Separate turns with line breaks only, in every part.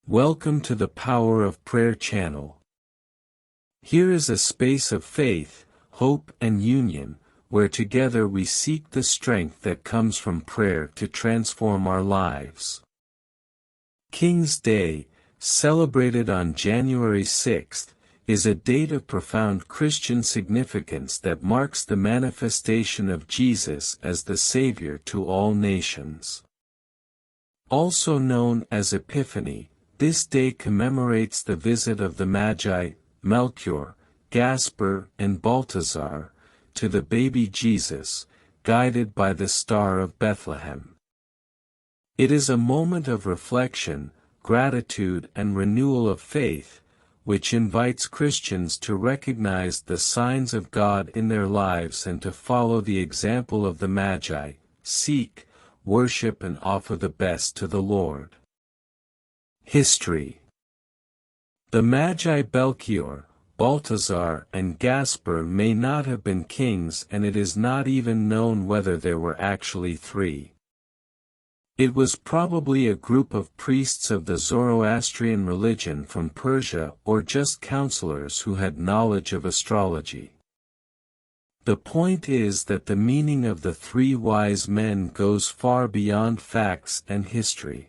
Welcome to the Power of Prayer channel. Here is a space of faith, hope and union, where together we seek the strength that comes from prayer to transform our lives. King's Day, celebrated on January 6th, is a date of profound Christian significance that marks the manifestation of Jesus as the Savior to all nations. Also known as Epiphany, this day commemorates the visit of the Magi, Melchior, Gaspar and Baltazar, to the baby Jesus, guided by the star of Bethlehem. It is a moment of reflection, gratitude and renewal of faith, which invites Christians to recognize the signs of God in their lives and to follow the example of the Magi, seek, worship and offer the best to the Lord. History. The Magi Melchior, Baltazar and Gaspar may not have been kings, and it is not even known whether there were actually three. It was probably a group of priests of the Zoroastrian religion from Persia or just counselors who had knowledge of astrology. The point is that the meaning of the three wise men goes far beyond facts and history.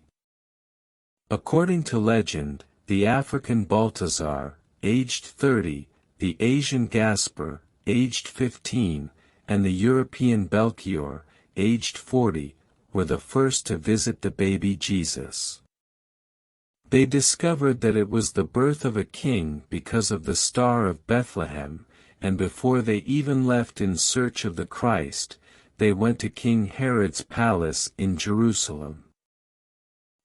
According to legend, the African Baltazar, aged 30, the Asian Gaspar, aged 15, and the European Melchior, aged 40, were the first to visit the baby Jesus. They discovered that it was the birth of a king because of the Star of Bethlehem, and before they even left in search of the Christ, they went to King Herod's palace in Jerusalem.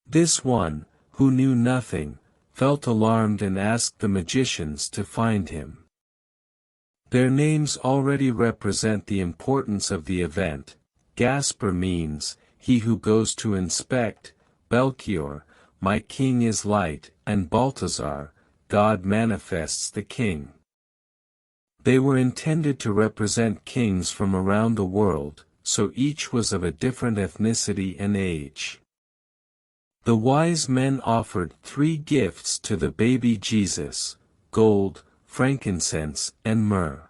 This one, who knew nothing, felt alarmed and asked the magicians to find him. Their names already represent the importance of the event. Gaspar means, he who goes to inspect, Melchior, my king is light, and Baltazar, God manifests the king. They were intended to represent kings from around the world, so each was of a different ethnicity and age. The wise men offered 3 gifts to the baby Jesus: gold, frankincense, and myrrh.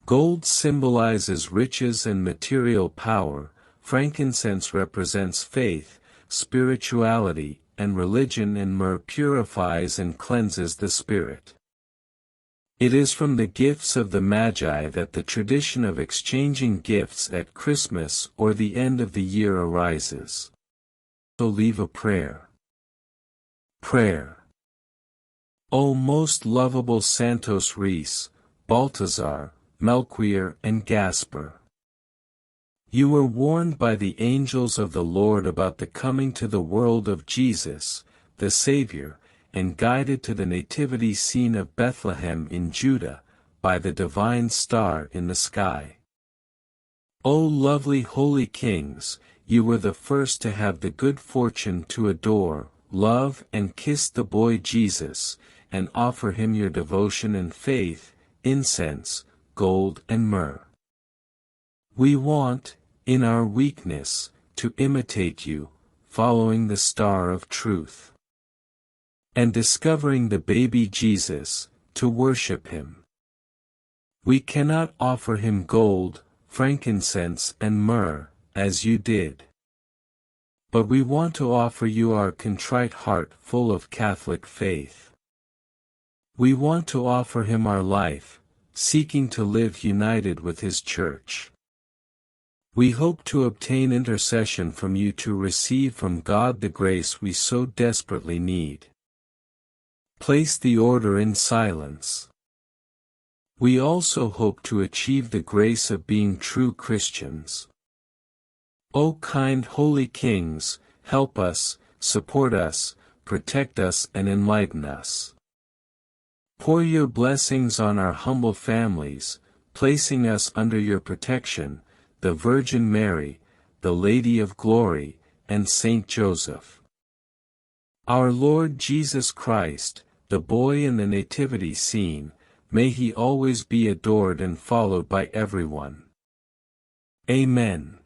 Gold symbolizes riches and material power, frankincense represents faith, spirituality, and religion, and myrrh purifies and cleanses the spirit. It is from the gifts of the Magi that the tradition of exchanging gifts at Christmas or the end of the year arises. So leave a prayer. Prayer. O most lovable Santos Reis, Baltazar, Melchior and Gaspar. You were warned by the angels of the Lord about the coming to the world of Jesus, the Savior, and guided to the nativity scene of Bethlehem in Judah, by the divine star in the sky. O lovely holy kings, you were the first to have the good fortune to adore, love and kiss the boy Jesus, and offer him your devotion and faith, incense, gold and myrrh. We want, in our weakness, to imitate you, following the star of truth. And discovering the baby Jesus, to worship him. We cannot offer him gold, frankincense and myrrh, as you did. But we want to offer you our contrite heart full of Catholic faith. We want to offer him our life, seeking to live united with his Church. We hope to obtain intercession from you to receive from God the grace we so desperately need. Place the order in silence. We also hope to achieve the grace of being true Christians. O kind holy kings, help us, support us, protect us and enlighten us. Pour your blessings on our humble families, placing us under your protection, the Virgin Mary, the Lady of Glory, and Saint Joseph. Our Lord Jesus Christ, the boy in the nativity scene, may he always be adored and followed by everyone. Amen.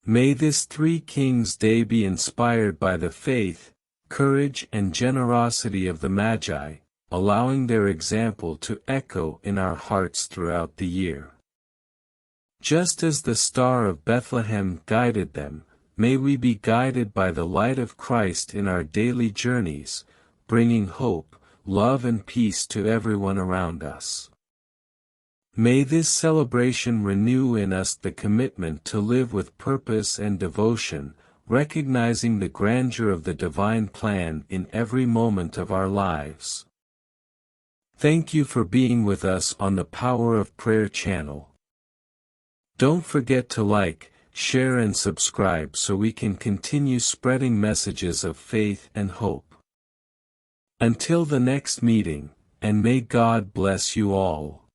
May this Three Kings Day be inspired by the faith, courage and generosity of the Magi, allowing their example to echo in our hearts throughout the year. Just as the star of Bethlehem guided them, may we be guided by the light of Christ in our daily journeys, bringing hope, love and peace to everyone around us. May this celebration renew in us the commitment to live with purpose and devotion, recognizing the grandeur of the divine plan in every moment of our lives. Thank you for being with us on the Power of Prayer channel. Don't forget to like, share and subscribe so we can continue spreading messages of faith and hope. Until the next meeting, and may God bless you all.